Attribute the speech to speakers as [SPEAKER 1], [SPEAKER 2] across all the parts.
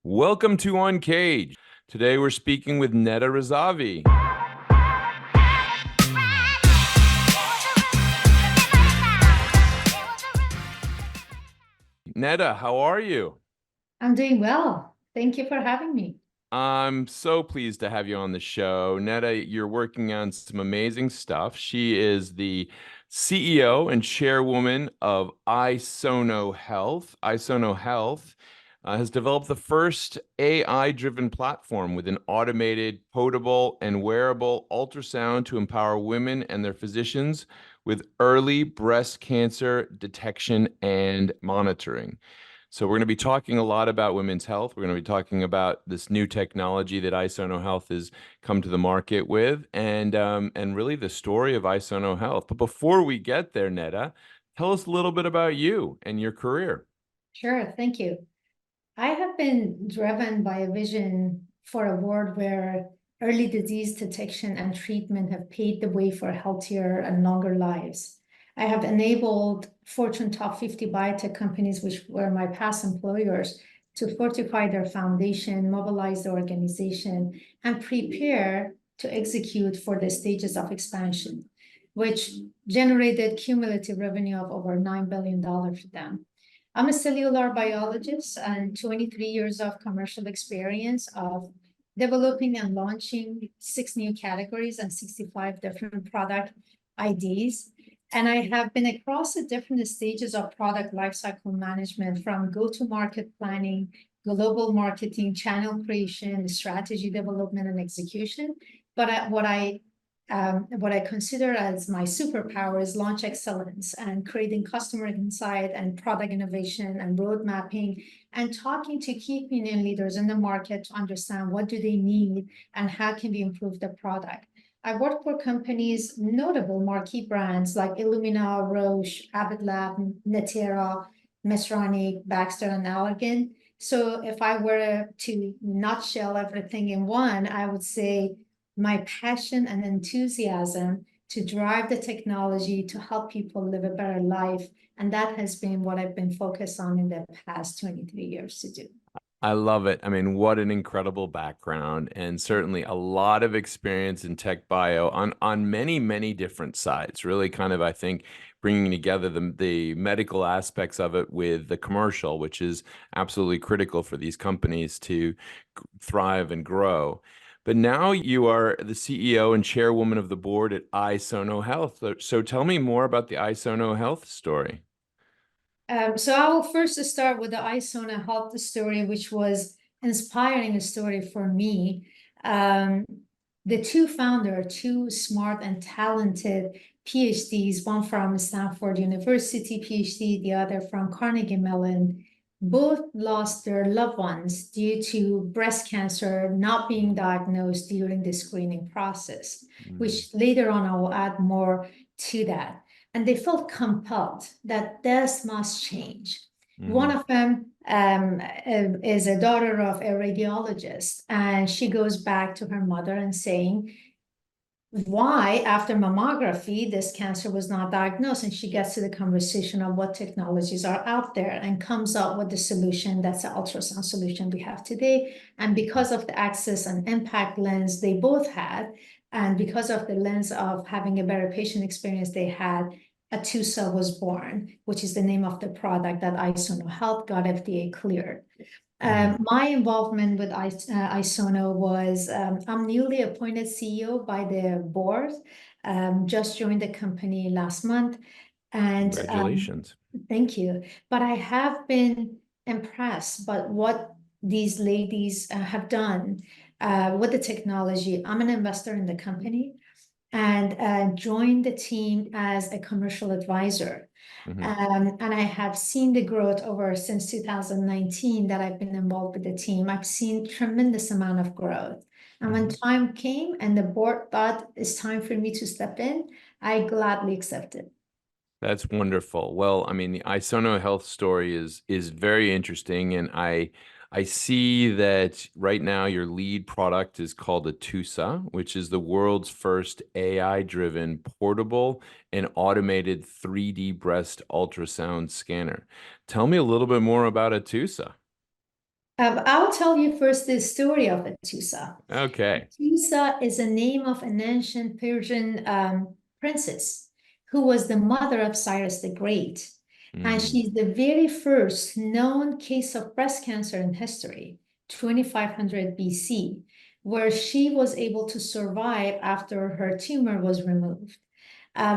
[SPEAKER 1] Welcome to UNCAGED. Today we're speaking with Neda Razavi. Neda, how are you?
[SPEAKER 2] I'm doing well. Thank you for having me.
[SPEAKER 1] I'm so pleased to have you on the show. Neda, you're working on some amazing stuff. She is the CEO and chairwoman of iSono Health. iSono Health has developed the first AI-driven platform with an automated, potable, and wearable ultrasound to empower women and their physicians with early breast cancer detection and monitoring. So we're going to be talking a lot about women's health. We're going to be talking about this new technology that iSono Health has come to the market with, and really the story of iSono Health. But before we get there, Neda, tell us a little bit about you and your career.
[SPEAKER 2] Sure, thank you. I have been driven by a vision for a world where early disease detection and treatment have paved the way for healthier and longer lives. I have enabled Fortune top 50 biotech companies, which were my past employers, to fortify their foundation, mobilize the organization, and prepare to execute for the stages of expansion, which generated cumulative revenue of over $9 billion for them. I'm a cellular biologist and 23 years of commercial experience of developing and launching 6 new categories and 65 different product IDs. And I have been across the different stages of product lifecycle management, from go-to-market planning, global marketing, channel creation, strategy development, and execution. But what I consider as my superpower is launch excellence and creating customer insight and product innovation and road mapping and talking to key opinion leaders in the market to understand what do they need and how can we improve the product. I work for companies, notable marquee brands like Illumina, Roche, Abbott Lab, Natera, Medtronic, Baxter, and Allergan. So if I were to nutshell everything in one, I would say my passion and enthusiasm to drive the technology to help people live a better life. And that has been what I've been focused on in the past 23 years to do.
[SPEAKER 1] I love it. I mean, what an incredible background, and certainly a lot of experience in tech bio on many, many different sides. Really kind of, I think, bringing together the medical aspects of it with the commercial, which is absolutely critical for these companies to thrive and grow. But now you are the CEO and chairwoman of the board at iSono Health. So tell me more about the iSono Health story.
[SPEAKER 2] So I will first start with the iSono Health story, which was inspiring story for me. The two founders, two smart and talented PhDs, one from Stanford University PhD, the other from Carnegie Mellon, both lost their loved ones due to breast cancer not being diagnosed during the screening process, which later on I will add more to that. And they felt compelled that this must change. One of them is a daughter of a radiologist, and she goes back to her mother and saying, why, after mammography, this cancer was not diagnosed? And she gets to the conversation of what technologies are out there and comes up with the solution that's the ultrasound solution we have today. And because of the access and impact lens they both had, and because of the lens of having a better patient experience they had, Atusa was born, which is the name of the product that iSono Health got FDA cleared. My involvement with iSono was I'm newly appointed CEO by the board, just joined the company last month. And
[SPEAKER 1] Congratulations.
[SPEAKER 2] thank you. But I have been impressed by what these ladies have done with the technology. I'm an investor in the company and joined the team as a commercial advisor. And I have seen the growth over since 2019 that I've been involved with the team. I've seen tremendous amount of growth. And when time came and the board thought it's time for me to step in, I gladly accepted.
[SPEAKER 1] That's wonderful. Well, I mean, the iSono Health story is very interesting, and I see that right now your lead product is called Atusa, which is the world's first AI-driven portable and automated 3D breast ultrasound scanner. Tell me a little bit more about Atusa.
[SPEAKER 2] I'll tell you first the story of Atusa.
[SPEAKER 1] Okay.
[SPEAKER 2] Atusa is a name of an ancient Persian princess who was the mother of Cyrus the Great. And
[SPEAKER 1] Mm,
[SPEAKER 2] she's the very first known case of breast cancer in history, 2500 BC, where she was able to survive after her tumor was removed.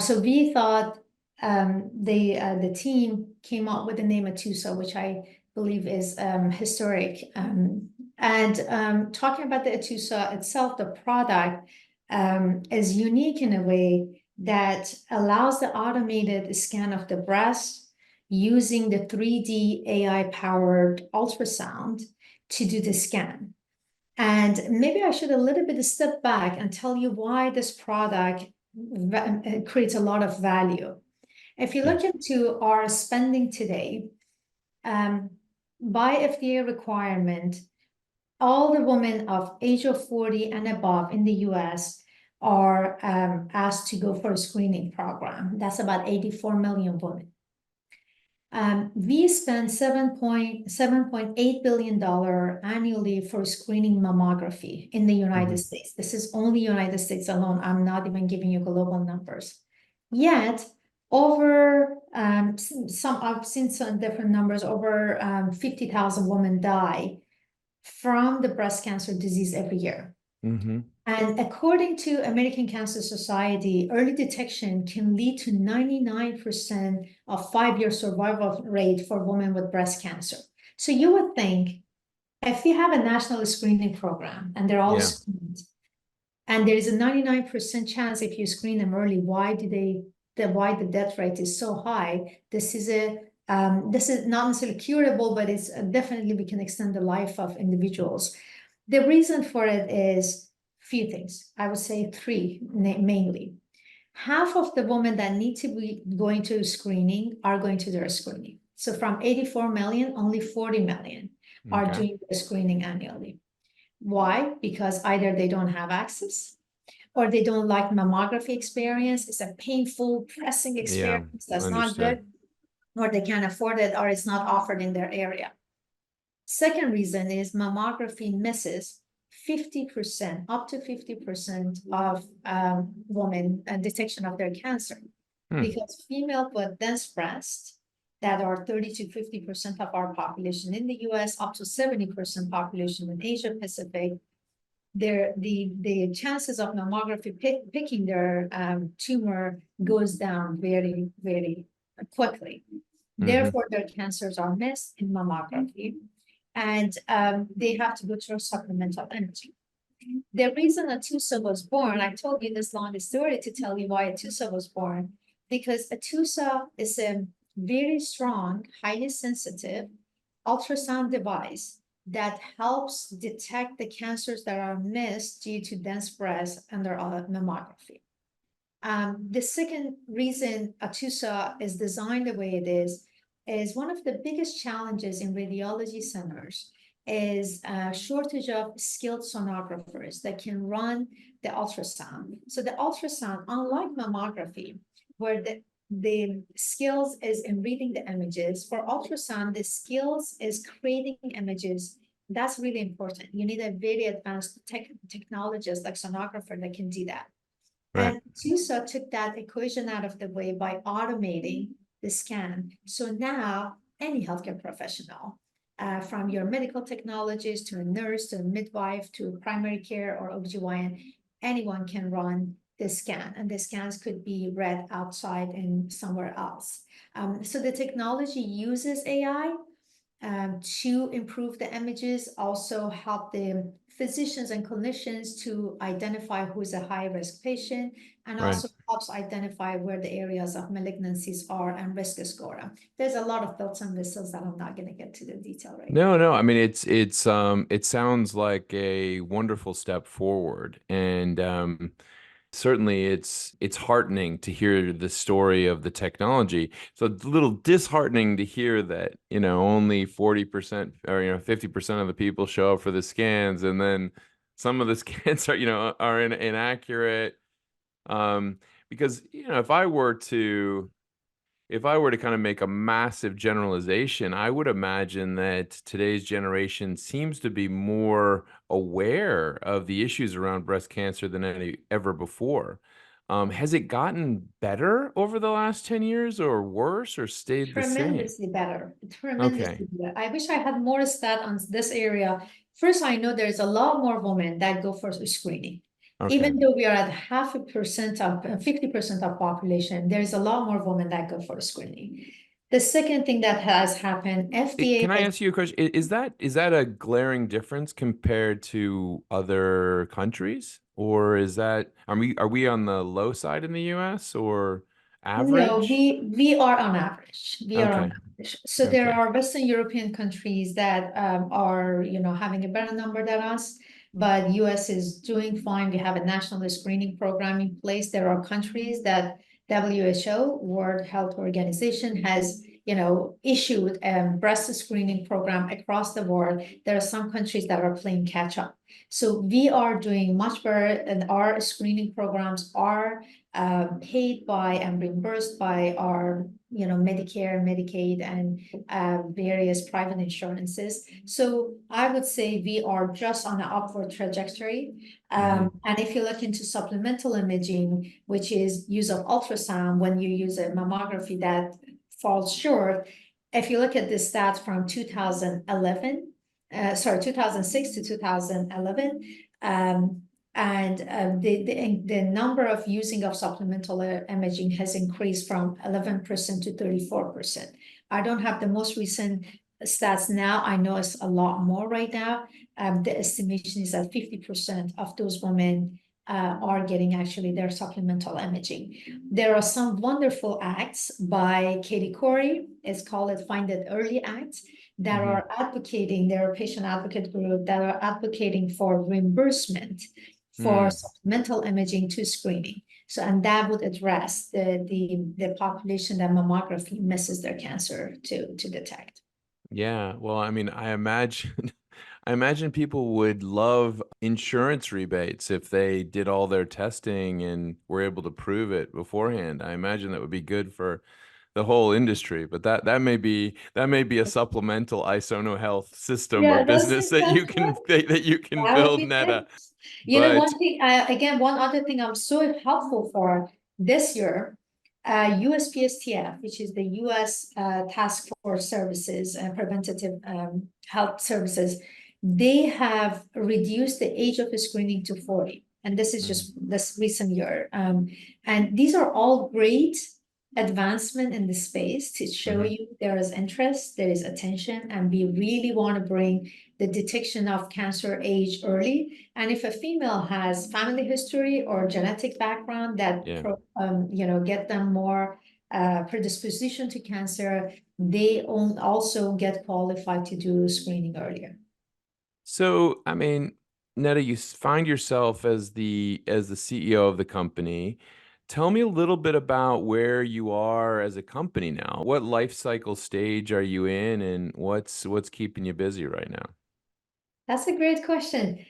[SPEAKER 2] So we thought the team came up with the name Atusa, which I believe is historic. And talking about the Atusa itself, the product is unique in a way that allows the automated scan of the breast using the 3D AI-powered ultrasound to do the scan. And maybe I should a little bit step back and tell you why this product creates a lot of value. If you
[SPEAKER 1] yeah.
[SPEAKER 2] look into our spending today, um, by FDA requirement, all the women of age of 40 and above in the US are asked to go for a screening program. That's about 84 million women. We spend $7.8 billion annually for screening mammography in the United
[SPEAKER 1] Mhm.
[SPEAKER 2] States. This is only United States alone. I'm not even giving you global numbers. Yet, I've seen some different numbers, over 50,000 women die from the breast cancer disease every year.
[SPEAKER 1] Mhm.
[SPEAKER 2] And according to American Cancer Society, early detection can lead to 99% of 5-year survival rate for women with breast cancer. So you would think if you have a national screening program and they're all
[SPEAKER 1] Yeah.
[SPEAKER 2] screened, and there is a 99% chance if you screen them early, why the death rate is so high? This is not necessarily curable, but it's definitely we can extend the life of individuals. The reason for it is few things. I would say three mainly. Half of the women that need to be going to screening are going to their screening. So from 84 million, only 40 million are
[SPEAKER 1] Okay.
[SPEAKER 2] doing their screening annually. Why? Because either they don't have access or they don't like mammography experience. It's a painful, pressing
[SPEAKER 1] Yeah.
[SPEAKER 2] experience that's not
[SPEAKER 1] Understood.
[SPEAKER 2] good, or they can't afford it, or it's not offered in their area. Second reason is mammography misses 50%, up to 50% of women and detection of their cancer.
[SPEAKER 1] Hmm.
[SPEAKER 2] Because female with dense breast that are 30 to 50% of our population in the US, up to 70% population in Asia Pacific, the chances of mammography picking their tumor goes down very, very quickly.
[SPEAKER 1] Mhm.
[SPEAKER 2] Therefore, their cancers are missed in mammography, and they have to go through supplemental imaging. The reason Atusa was born, I told you this long story to tell you why Atusa was born, because Atusa is a very strong, highly sensitive ultrasound device that helps detect the cancers that are missed due to dense breast under mammography. The second reason Atusa is designed the way it is one of the biggest challenges in radiology centers is a shortage of skilled sonographers that can run the ultrasound. So the ultrasound, unlike mammography, where the skills is in reading the images, for ultrasound, the skills is creating images. That's really important. You need a very advanced technologist like sonographer that can do that.
[SPEAKER 1] Right.
[SPEAKER 2] And TUSA took that equation out of the way by automating the scan. So now any healthcare professional, from your medical technologist to a nurse to a midwife to primary care or OBGYN, anyone can run the scan, and the scans could be read outside and somewhere else. So the technology uses AI to improve the images, also help the physicians and clinicians to identify who is a high-risk patient, and
[SPEAKER 1] Right.
[SPEAKER 2] also helps identify where the areas of malignancies are and risk score. There's a lot of bells and whistles that I'm not going to get to the detail right now.
[SPEAKER 1] No, no. I mean, it's it sounds like a wonderful step forward, and certainly it's heartening to hear the story of the technology. So it's a little disheartening to hear that, only 40% or 50% of the people show up for the scans, and then some of the scans are, are inaccurate. Because, if I were to if I were to kind of make a massive generalization, I would imagine that today's generation seems to be more aware of the issues around breast cancer than any ever before. Has it gotten better over the last 10 years or worse or stayed the same?
[SPEAKER 2] Tremendously better,
[SPEAKER 1] Okay.
[SPEAKER 2] tremendously better. I wish I had more stat on this area. First, I know there's a lot more women that go for screening.
[SPEAKER 1] Okay.
[SPEAKER 2] Even though we are at 0.5% of 50% of population, there's a lot more women that go for screening. The second thing that has happened,
[SPEAKER 1] Can
[SPEAKER 2] FDA
[SPEAKER 1] I
[SPEAKER 2] has,
[SPEAKER 1] ask you a question? Is that a glaring difference compared to other countries? Or are we on the low side in the US or
[SPEAKER 2] no,
[SPEAKER 1] average?
[SPEAKER 2] we are on average. We are on
[SPEAKER 1] Okay.
[SPEAKER 2] average. So there
[SPEAKER 1] Okay.
[SPEAKER 2] are Western European countries that are, having a better number than us, but US is doing fine. We have a national screening program in place. There are countries that WHO, World Health Organization, has, issued a breast screening program across the world. There are some countries that are playing catch up. So we are doing much better, and our screening programs are paid by and reimbursed by our, Medicare, Medicaid, and various private insurances. So I would say we are just on an upward trajectory.
[SPEAKER 1] Hmm.
[SPEAKER 2] And if you look into supplemental imaging, which is use of ultrasound when you use a mammography that falls short, if you look at the stats from 2011, 2006 to 2011, and the number of using of supplemental imaging has increased from 11% to 34%. I don't have the most recent stats now. I know it's a lot more right now. The estimation is that 50% of those women are getting actually their supplemental imaging. There are some wonderful acts by Katie Corey. It's called it Find It Early Act that
[SPEAKER 1] Hmm.
[SPEAKER 2] are advocating, there are patient advocate group that are advocating for reimbursement for
[SPEAKER 1] Mm.
[SPEAKER 2] supplemental imaging to screening. So, and that would address the population that mammography misses their cancer to detect.
[SPEAKER 1] Yeah. Well, I mean, I imagine I imagine people would love insurance rebates if they did all their testing and were able to prove it beforehand. I imagine that would be good for the whole industry, but that may be a supplemental iSono health system or
[SPEAKER 2] Yeah,
[SPEAKER 1] business that you
[SPEAKER 2] that's
[SPEAKER 1] can
[SPEAKER 2] what
[SPEAKER 1] that you can
[SPEAKER 2] that would
[SPEAKER 1] build,
[SPEAKER 2] be
[SPEAKER 1] Netta.
[SPEAKER 2] nice.
[SPEAKER 1] But
[SPEAKER 2] One thing, again, one other thing I'm so helpful for this year, USPSTF, which is the US Task Force Services and Preventative Health Services, they have reduced the age of screening to 40. And this is
[SPEAKER 1] Mhm.
[SPEAKER 2] just this recent year. And these are all great advancement in the space to show
[SPEAKER 1] Mhm.
[SPEAKER 2] you there is interest, there is attention, and we really want to bring the detection of cancer age early. And if a female has family history or genetic background that
[SPEAKER 1] Yeah.
[SPEAKER 2] get them more predisposition to cancer, they also get qualified to do screening earlier.
[SPEAKER 1] So, I mean, Netta, you find yourself as the CEO of the company. Tell me a little bit about where you are as a company now. What life cycle stage are you in, and what's keeping you busy right now?
[SPEAKER 2] That's a great question.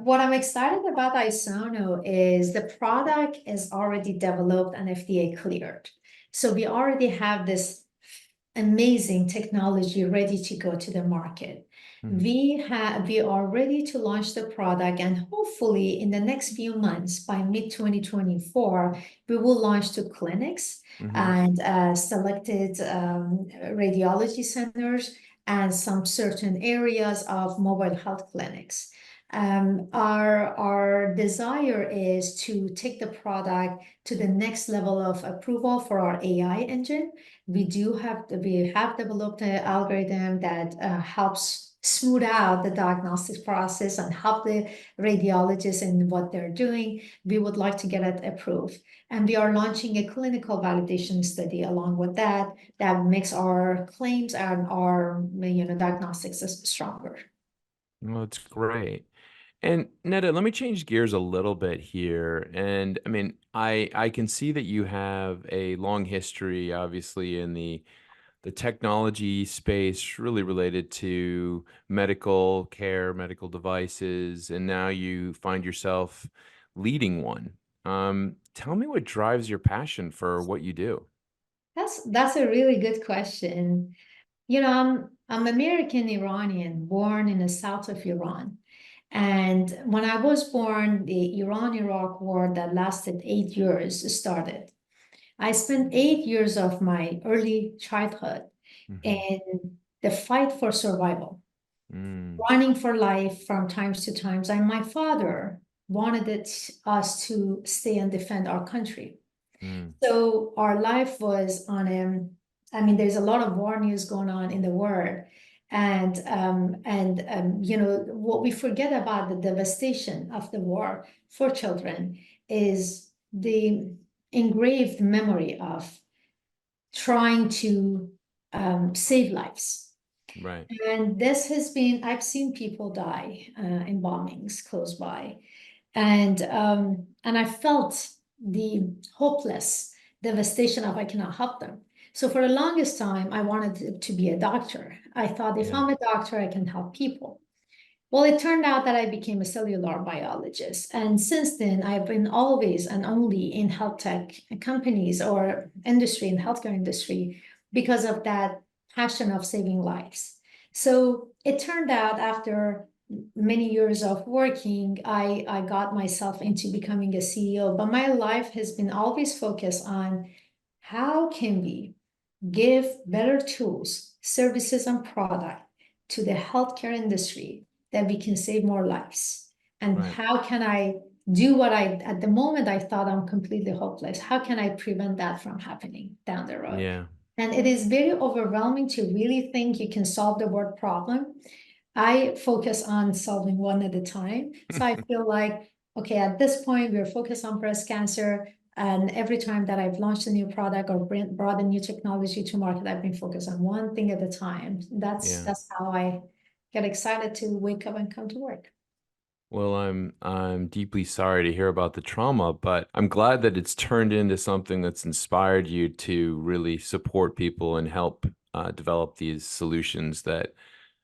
[SPEAKER 2] What I'm excited about iSono is the product is already developed and FDA cleared. So we already have this amazing technology ready to go to the market.
[SPEAKER 1] Mhm.
[SPEAKER 2] We are ready to launch the product, and hopefully in the next few months, by mid 2024, we will launch to clinics
[SPEAKER 1] Mhm.
[SPEAKER 2] and selected radiology centers and some certain areas of mobile health clinics. Our desire is to take the product to the next level of approval for our AI engine. We have developed an algorithm that helps smooth out the diagnostics process and help the radiologists in what they're doing. We would like to get it approved. And we are launching a clinical validation study along with that makes our claims and our diagnostics stronger.
[SPEAKER 1] Well, it's great. And Netta, let me change gears a little bit here. And I mean, I can see that you have a long history, obviously, in the technology space, really related to medical care, medical devices, and now you find yourself leading one. Tell me what drives your passion for what you do.
[SPEAKER 2] That's a really good question. You know, I'm American Iranian, born in the south of Iran. And when I was born, the Iran-Iraq war that lasted 8 years started. I spent 8 years of my early childhood
[SPEAKER 1] Hmm.
[SPEAKER 2] in the fight for survival,
[SPEAKER 1] Mm,
[SPEAKER 2] running for life from times to times. And my father wanted us to stay and defend our country.
[SPEAKER 1] mm,
[SPEAKER 2] So our life was on I mean, there's a lot of war news going on in the world. You know, what we forget about the devastation of the war for children is the engraved memory of trying to save lives.
[SPEAKER 1] right.
[SPEAKER 2] And this has been, I've seen people die in bombings close by. And I felt the hopeless devastation of I cannot help them. So for the longest time, I wanted to be a doctor. I thought if
[SPEAKER 1] Yeah.
[SPEAKER 2] I'm a doctor, I can help people. Well, it turned out that I became a cellular biologist. And since then, I've been always and only in health tech companies or industry in healthcare industry because of that passion of saving lives. So it turned out after many years of working, I got myself into becoming a CEO, but my life has been always focused on how can we give better tools, services, and product to the healthcare industry that we can save more lives. And
[SPEAKER 1] Right.
[SPEAKER 2] how can I do what at the moment I thought I'm completely hopeless? How can I prevent that from happening down the road?
[SPEAKER 1] Yeah.
[SPEAKER 2] And it is very overwhelming to really think you can solve the world problem. I focus on solving one at a time. So I feel like, okay, at this point, we're focused on breast cancer. And every time that I've launched a new product or brought a new technology to market, I've been focused on one thing at a time.
[SPEAKER 1] Yeah.
[SPEAKER 2] That's how I get excited to wake up and come to work.
[SPEAKER 1] Well, I'm deeply sorry to hear about the trauma, but I'm glad that it's turned into something that's inspired you to really support people and help develop these solutions that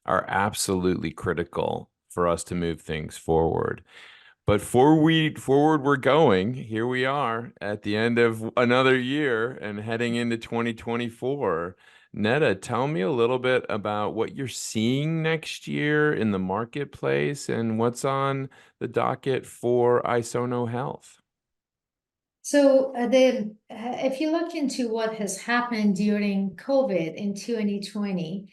[SPEAKER 1] are absolutely critical for us to move things forward. But forward we're going. Here we are at the end of another year and heading into 2024. Netta, tell me a little bit about what you're seeing next year in the marketplace and what's on the docket for iSono Health.
[SPEAKER 2] So if you look into what has happened during COVID in 2020,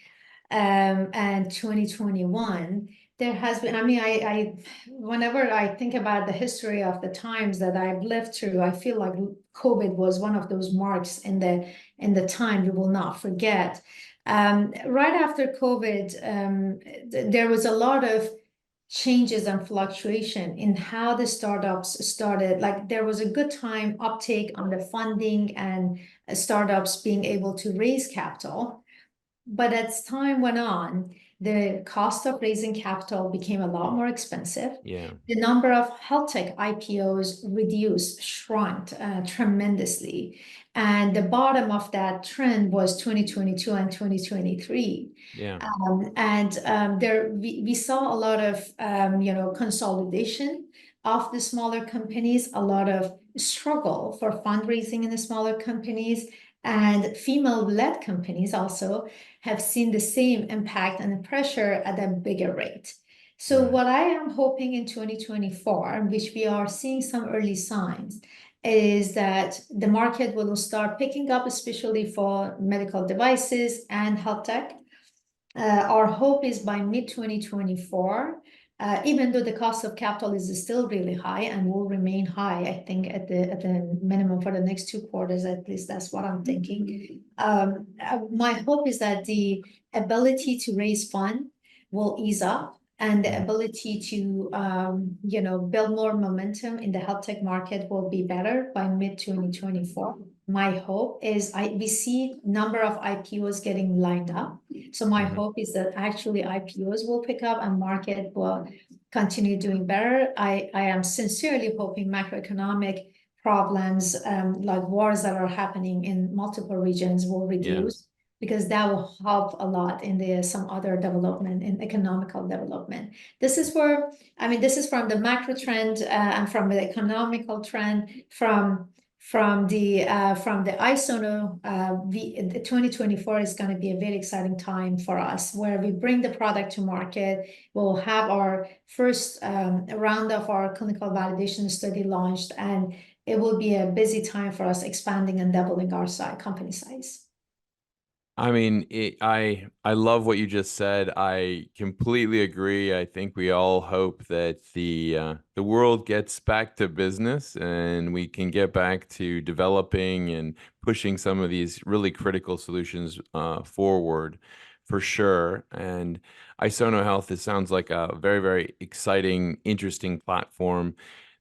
[SPEAKER 2] and 2021, there has been, I mean, whenever I think about the history of the times that I've lived through, I feel like COVID was one of those marks in the time you will not forget. Right after COVID, there was a lot of changes and fluctuation in how the startups started. Like there was a good time uptake on the funding and startups being able to raise capital. But as time went on, the cost of raising capital became a lot more expensive.
[SPEAKER 1] Yeah,
[SPEAKER 2] The number of health tech IPOs reduced, shrunk tremendously. And the bottom of that trend was 2022 and 2023.
[SPEAKER 1] yeah,
[SPEAKER 2] There we saw a lot of you know, consolidation of the smaller companies, a lot of struggle for fundraising in the smaller companies, and female-led companies also have seen the same impact and pressure at a bigger rate. So
[SPEAKER 1] right.
[SPEAKER 2] what I am hoping in 2024, which we are seeing some early signs, is that the market will start picking up, especially for medical devices and health tech. Our hope is by mid-2024, even though the cost of capital is still really high and will remain high, I think at the minimum for the next 2 quarters, at least that's what I'm thinking. My hope is that the ability to raise fund will ease up and the
[SPEAKER 1] Mm,
[SPEAKER 2] ability to you know, build more momentum in the health tech market will be better by mid-2024. My hope is we see number of IPOs getting lined up. So my
[SPEAKER 1] mhm.
[SPEAKER 2] hope is that actually IPOs will pick up and market will continue doing better. I am sincerely hoping macroeconomic problems like wars that are happening in multiple regions will
[SPEAKER 1] Yeah,
[SPEAKER 2] reduce because that will help a lot in the some other development in economical development. This is I mean, this is from the macro trend and from the economical trend, from the iSono, the 2024 is going to be a very exciting time for us, where we bring the product to market. We'll have our first round of our clinical validation study launched, and it will be a busy time for us expanding and doubling our company size.
[SPEAKER 1] I mean, I love what you just said. I completely agree. I think we all hope that the world gets back to business and we can get back to developing and pushing some of these really critical solutions forward, for sure. And iSono Health, it sounds like a very, very exciting, interesting platform.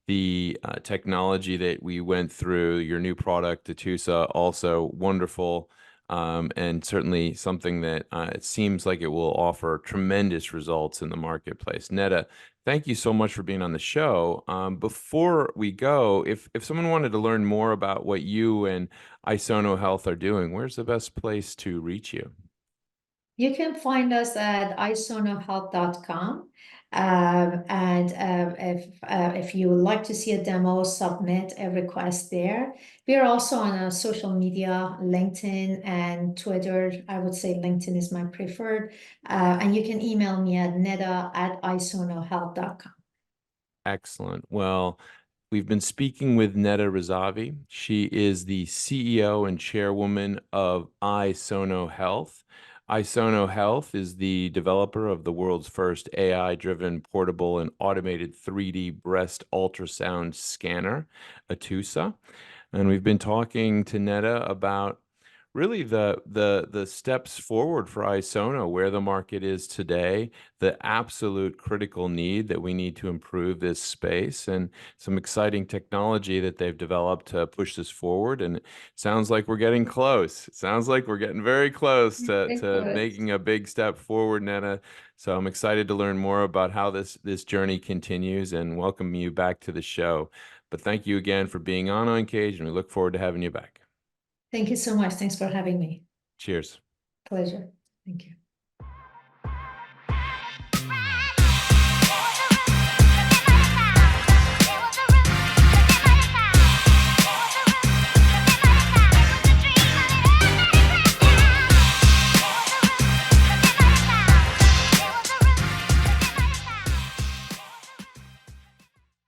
[SPEAKER 1] The technology that we went through, your new product, Atusa, also wonderful. And certainly something that it seems like it will offer tremendous results in the marketplace. Neda, thank you so much for being on the show. Before we go, if someone wanted to learn more about what you and iSono Health are doing, where's the best place to reach you?
[SPEAKER 2] You can find us at isonohealth.com. If you would like to see a demo, submit a request there. We are also on social media, LinkedIn and Twitter. I would say LinkedIn is my preferred. And you can email me at neda@isonohealth.com.
[SPEAKER 1] Excellent. Well, we've been speaking with Neda Razavi. She is the CEO and chairwoman of iSono Health. iSono Health is the developer of the world's first AI-driven portable and automated 3D breast ultrasound scanner, Atusa. And we've been talking to Neda about really the steps forward for iSono, where the market is today, the absolute critical need that we need to improve this space, and some exciting technology that they've developed to push this forward. And it sounds like we're getting close. It sounds like we're getting very close to making a big step forward, Neda. So I'm excited to learn more about how this journey continues and welcome you back to the show. But thank you again for being on UNCAGED, and we look forward to having you back.
[SPEAKER 2] Thank you so much. Thanks for having me.
[SPEAKER 1] Cheers.
[SPEAKER 2] Pleasure. Thank you.